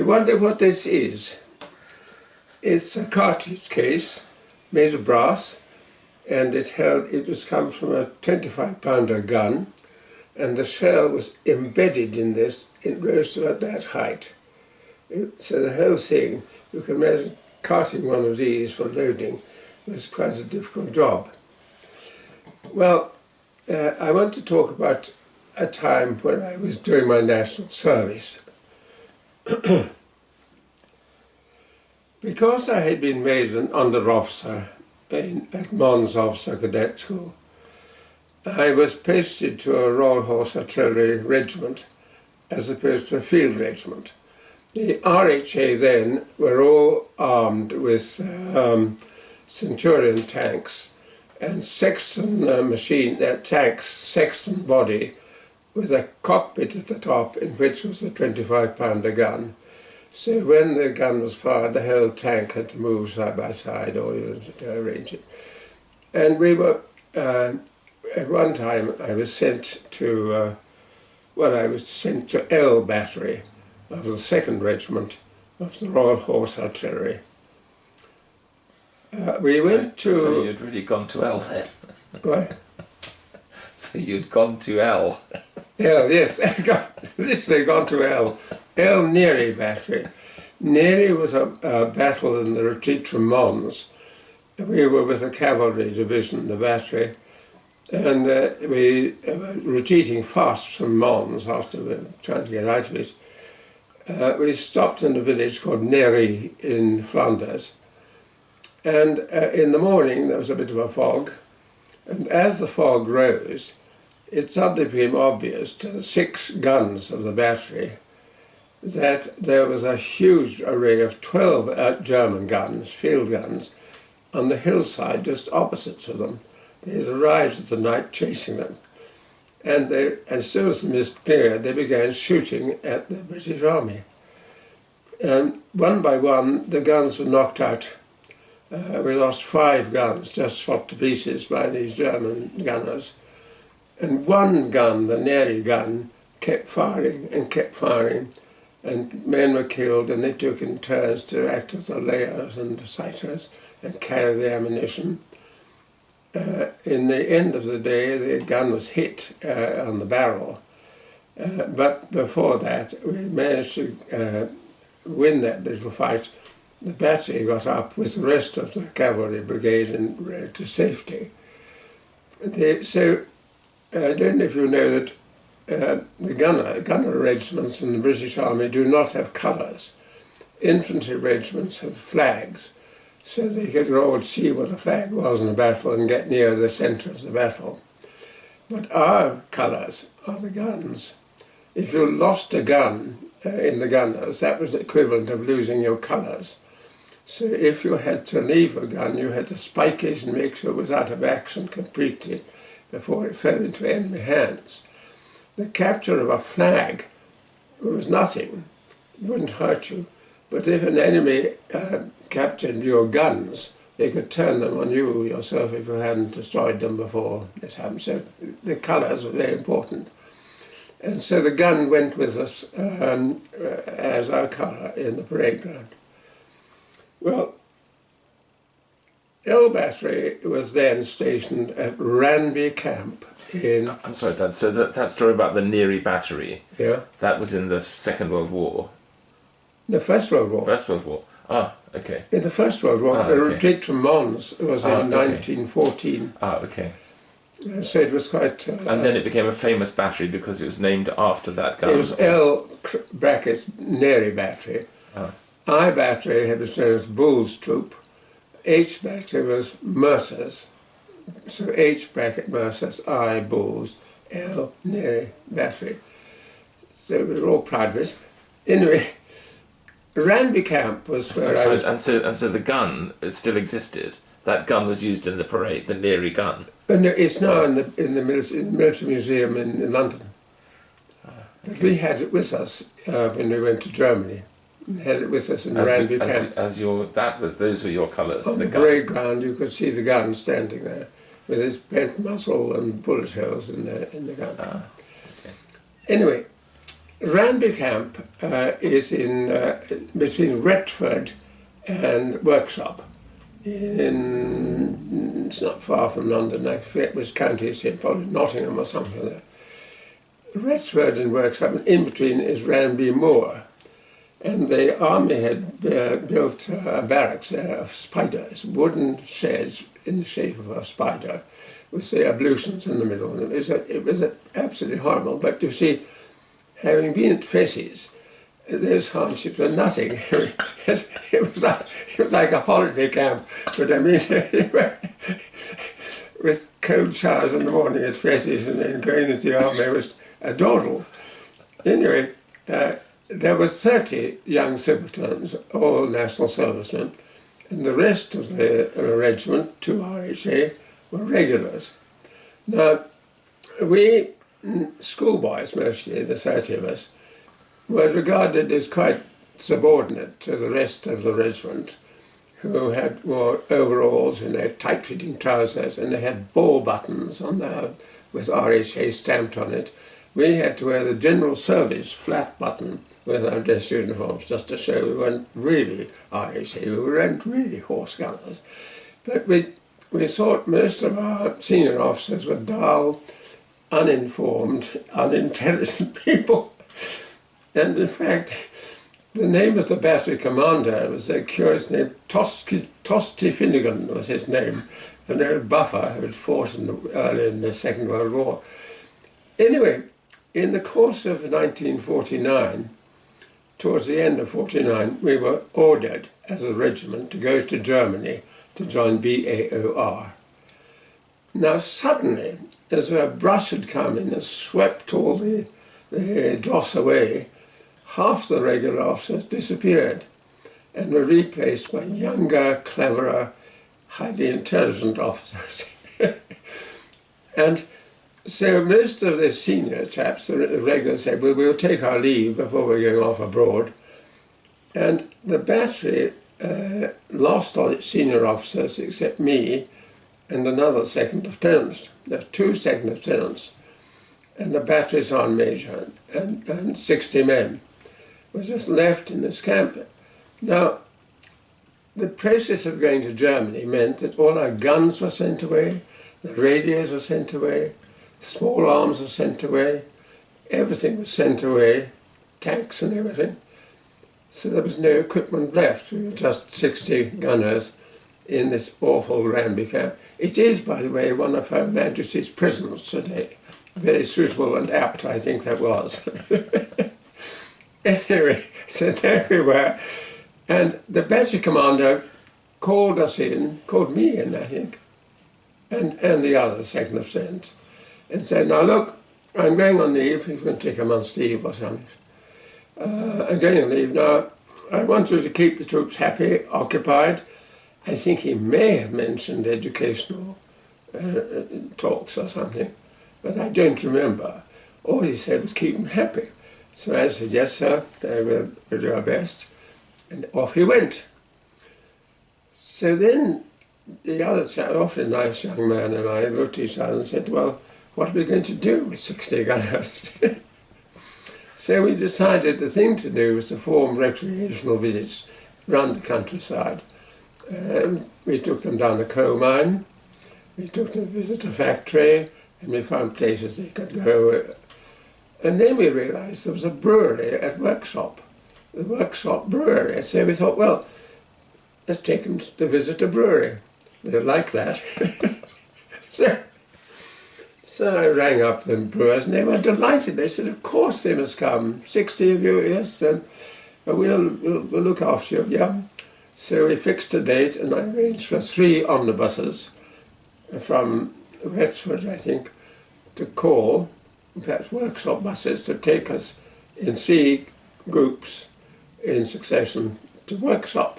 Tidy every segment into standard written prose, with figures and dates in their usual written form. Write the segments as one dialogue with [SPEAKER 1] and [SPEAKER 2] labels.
[SPEAKER 1] wonder what this is. It's a cartridge case made of brass, and it was come from a 25-pounder gun, and the shell was embedded in this. It rose to about that height. So the whole thing, you can imagine carting one of these for loading was quite a difficult job. Well, I want to talk about a time when I was doing my national service. Because I had been made an under officer at Mons Officer Cadet School, I was posted to a Royal Horse Artillery regiment as opposed to a field regiment. The RHA then were all armed with Centurion tanks and Sexton tanks, Sexton body, with a cockpit at the top in which was a 25-pounder gun. So when the gun was fired, the whole tank had to move side by side or to arrange it. And we were, at one time I was sent to, L Battery of the 2nd Regiment of the Royal Horse Artillery.
[SPEAKER 2] So you'd really gone to L then?
[SPEAKER 1] What?
[SPEAKER 2] So you'd gone to L?
[SPEAKER 1] L, yes, literally gone to L. L Neary Battery. Neary was a battle in the retreat from Mons. We were with a cavalry division, the battery, and we were retreating fast from Mons after we were trying to get out of it. We stopped in a village called Neary in Flanders, and in the morning there was a bit of a fog, and as the fog rose, it suddenly became obvious to the 6 guns of the battery that there was a huge array of 12 German guns, field guns, on the hillside just opposite to them. They had arrived at the night chasing them. And as soon as the mist cleared, they began shooting at the British Army. And one by one, the guns were knocked out. We lost 5 guns, just shot to pieces by these German gunners. And one gun, the Neary gun, kept firing, and men were killed, and they took in turns to act as the layers and the sighters and carry the ammunition. In the end of the day, the gun was hit on the barrel, but before that, we managed to win that little fight. The battery got up with the rest of the cavalry brigade and rode to safety. I don't know if you know that the gunner regiments in the British Army do not have colours. Infantry regiments have flags, so they could all see what a flag was in a battle and get near the centre of the battle. But our colours are the guns. If you lost a gun in the gunners, that was the equivalent of losing your colours. So if you had to leave a gun, you had to spike it and make sure it was out of action completely before it fell into enemy hands. The capture of a flag was nothing, it wouldn't hurt you, but if an enemy captured your guns, they could turn them on you yourself if you hadn't destroyed them before this happened. So the colours were very important. And so the gun went with us as our colour in the parade ground. Well, L Battery was then stationed at Ranby Camp in...
[SPEAKER 2] I'm sorry, Dad, so that story about the Neary Battery,
[SPEAKER 1] yeah,
[SPEAKER 2] that was in the Second World War?
[SPEAKER 1] The First World War.
[SPEAKER 2] First World War. Ah, okay.
[SPEAKER 1] In the First World War, the
[SPEAKER 2] okay.
[SPEAKER 1] retreat from Mons was in 1914.
[SPEAKER 2] Ah, okay.
[SPEAKER 1] So it was quite...
[SPEAKER 2] and then it became a famous battery because it was named after that gun.
[SPEAKER 1] It was L brackets Neary Battery.
[SPEAKER 2] Ah.
[SPEAKER 1] I Battery had been known as Bull's Troop. H Battery was Mercer's. So H bracket Mercer's, I Bull's, L Neary Battery. So we were all proud of it. Anyway, Ranby Camp was where I was...
[SPEAKER 2] And so the gun, it still existed. That gun was used in the parade, the Neary gun.
[SPEAKER 1] And it's now in the military museum in London.
[SPEAKER 2] Okay.
[SPEAKER 1] But we had it with us when we went to Germany. We had it with us in Ranby Camp.
[SPEAKER 2] Those were your colours.
[SPEAKER 1] On the parade ground, you could see the gun standing there with its bent muzzle and bullet holes in the gun.
[SPEAKER 2] Ah, okay.
[SPEAKER 1] Anyway, Ranby Camp is in between Retford and Worksop. It's not far from London. I forget which county it's in, probably Nottingham or something like that. Retford and Worksop, and in between is Ranby Moor. And the army had built a barracks there of spiders, wooden sheds in the shape of a spider, with the ablutions in the middle. And it was absolutely horrible. But you see, having been at Fessie's, those hardships were nothing. it was like a holiday camp, but I mean, with cold showers in the morning at Fessie's and then going into the army was a dawdle. Anyway, there were 30 young subalterns, all national servicemen, and the rest of the regiment, 2 RHA, were regulars. Now, we schoolboys, mostly, the 30 of us, were regarded as quite subordinate to the rest of the regiment, who wore overalls and their tight-fitting trousers, and they had ball buttons on their, with RHA stamped on it. We had to wear the general service flat button with our dress uniforms, just to show we weren't really RHA, we weren't really horse gunners. But we thought most of our senior officers were dull, uninformed, unintelligent people. And in fact, the name of the battery commander was a curious name. Tosti Finnegan was his name, an old buffer who had fought early in the Second World War. Anyway, in the course of 1949, towards the end of 49, we were ordered as a regiment to go to Germany to join BAOR. Now suddenly, as a brush had come in and swept all the dross away, half the regular officers disappeared and were replaced by younger, cleverer, highly intelligent officers. And so most of the senior chaps, the regulars, said, well, we'll take our leave before we're going off abroad. And the battery lost all its senior officers except me and another second lieutenant. There were 2 second lieutenants and the battery sergeant major and 60 men were just left in this camp. Now, the process of going to Germany meant that all our guns were sent away, the radios were sent away, small arms were sent away, everything was sent away, tanks and everything. So there was no equipment left. We were just 60 gunners in this awful Ranby camp. It is, by the way, one of Her Majesty's prisons today. Very suitable and apt, I think that was. Anyway, so there we were. And the battery commander called me in, I think, and the other second lieutenant, and said, now look, I'm going on leave. He's going to take a month's leave or something. I'm going on leave now. I want you to keep the troops happy, occupied. I think he may have mentioned educational talks or something, but I don't remember. All he said was keep them happy. So I said, yes, sir, we'll do our best. And off he went. So then the other chap, awfully nice young man, and I looked at each other and said, well, what are we going to do with 60 gunners? So we decided the thing to do was to form recreational visits around the countryside. We took them down the coal mine, we took them to visit a factory, and we found places they could go. And then we realised there was a brewery at Worksop, the Worksop Brewery. So we thought, well, let's take them to visit a brewery. They like that. So I rang up the brewers and they were delighted. They said, of course they must come. 60 of you, yes, and we'll look after you, yeah. So we fixed a date and I arranged for 3 omnibuses from Retford, I think, to call, perhaps Worksop buses, to take us in 3 groups in succession to Worksop.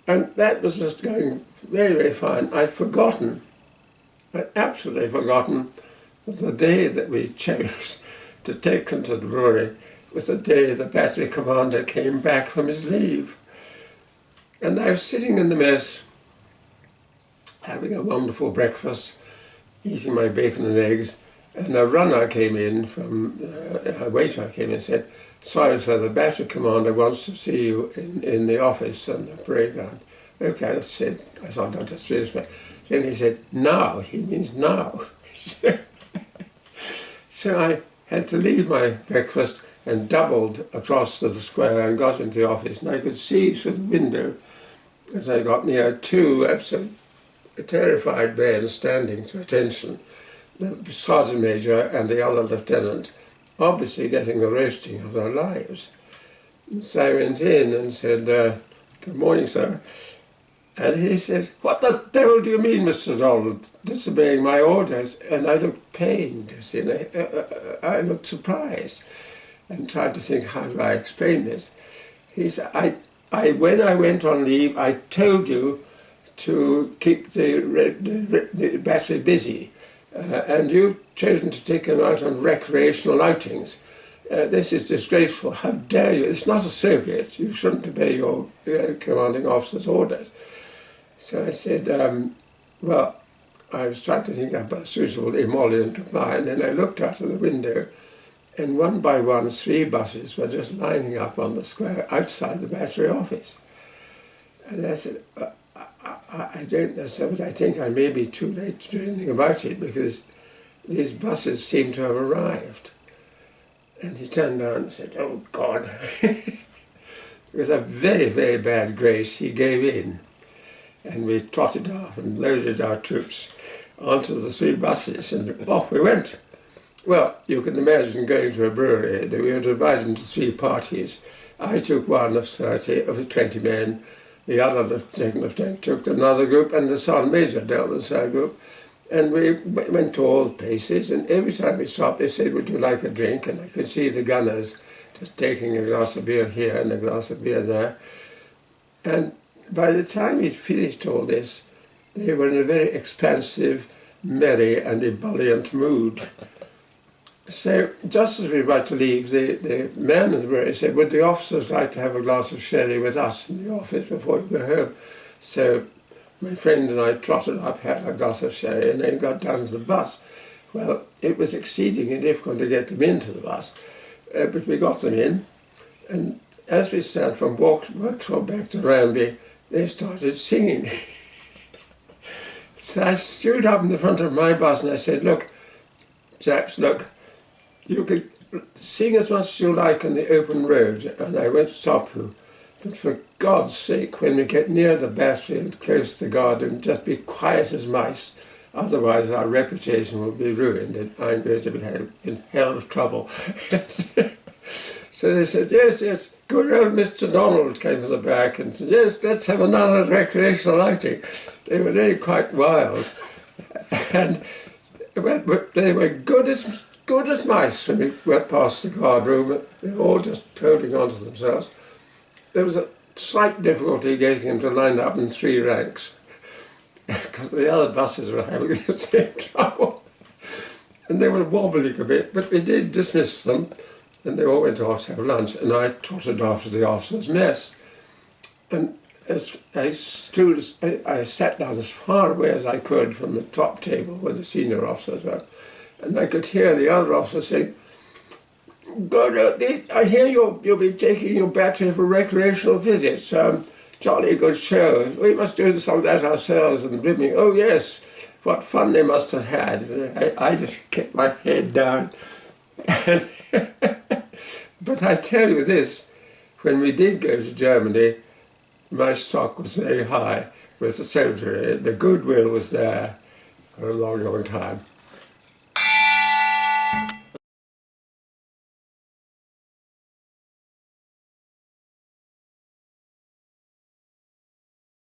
[SPEAKER 1] And that was just going very, very fine. I'd absolutely forgotten that the day that we chose to take them to the brewery was the day the battery commander came back from his leave. And I was sitting in the mess, having a wonderful breakfast, eating my bacon and eggs, And a runner came in from, a waiter came in and said, "Sorry sir, the battery commander wants to see you in the office on the parade ground." Okay, I said, I thought that was seriously. Then he said, "Now," he means now. So I had to leave my breakfast and doubled across to the square and got into the office, and I could see through the window as I got near two absolute terrified men standing to attention, the sergeant major and the other lieutenant, obviously getting the roasting of their lives. And so I went in and said, "Good morning, sir." And he said, "What the devil do you mean, Mr. Donald, disobeying my orders?" And I looked pained, you see, I looked surprised and tried to think, how do I explain this? He said, when I went on leave, I told you to keep the battery busy, and you've chosen to take them out on recreational outings. This is disgraceful. How dare you? It's not a Soviet. You shouldn't obey your commanding officer's orders. So I said, well, I was trying to think of a suitable emollient reply, and then I looked out of the window, and one by one, 3 buses were just lining up on the square outside the battery office. And I said, I don't know, sir, but I think I may be too late to do anything about it, because these buses seem to have arrived. And he turned around and said, "Oh, God." With a very, very bad grace, he gave in. And we trotted off and loaded our troops onto the 3 buses, and off we went. Well, you can imagine going to a brewery. We were divided into 3 parties. I took one of 20 men, the other second lieutenant took another group, and the sergeant major dealt with the third group. And we went to all places, and every time we stopped, they said, "Would you like a drink?" And I could see the gunners just taking a glass of beer here and a glass of beer there. And by the time we'd finished all this, they were in a very expansive, merry and ebullient mood. So just as we were about to leave, the man in the brewery said, "Would the officers like to have a glass of sherry with us in the office before we go home?" So my friend and I trotted up, had a glass of sherry, and then got down to the bus. Well, it was exceedingly difficult to get them into the bus, but we got them in, and as we started from Vauxhall back to Ranby, they started singing. So I stood up in the front of my bus and I said, "Look, chaps, look, you can sing as much as you like on the open road, and I won't stop you. But for God's sake, when we get near the battery and close to the garden, just be quiet as mice. Otherwise our reputation will be ruined, and I'm going to be in hell of trouble." So they said, "Yes, yes." Good old Mr. Donald came from the back and said, "Yes, let's have another recreational outing." They were really quite wild. And they were good as mice when we went past the guard room. They were all just holding on to themselves. There was a slight difficulty getting them to line up in 3 ranks, because the other buses were having the same trouble. And they were wobbling a bit, but we did dismiss them, and they all went off to have lunch, and I trotted off to the officers' mess. And as I sat down as far away as I could from the top table where the senior officers were, and I could hear the other officers saying, "Good, I hear you'll be taking your battery for recreational visits. Jolly good show. We must do some of that ourselves." And brimming, "Oh yes, what fun they must have had." I just kept my head down. And but I tell you this, when we did go to Germany, my stock was very high with the soldiery. The goodwill was there for a long, long time.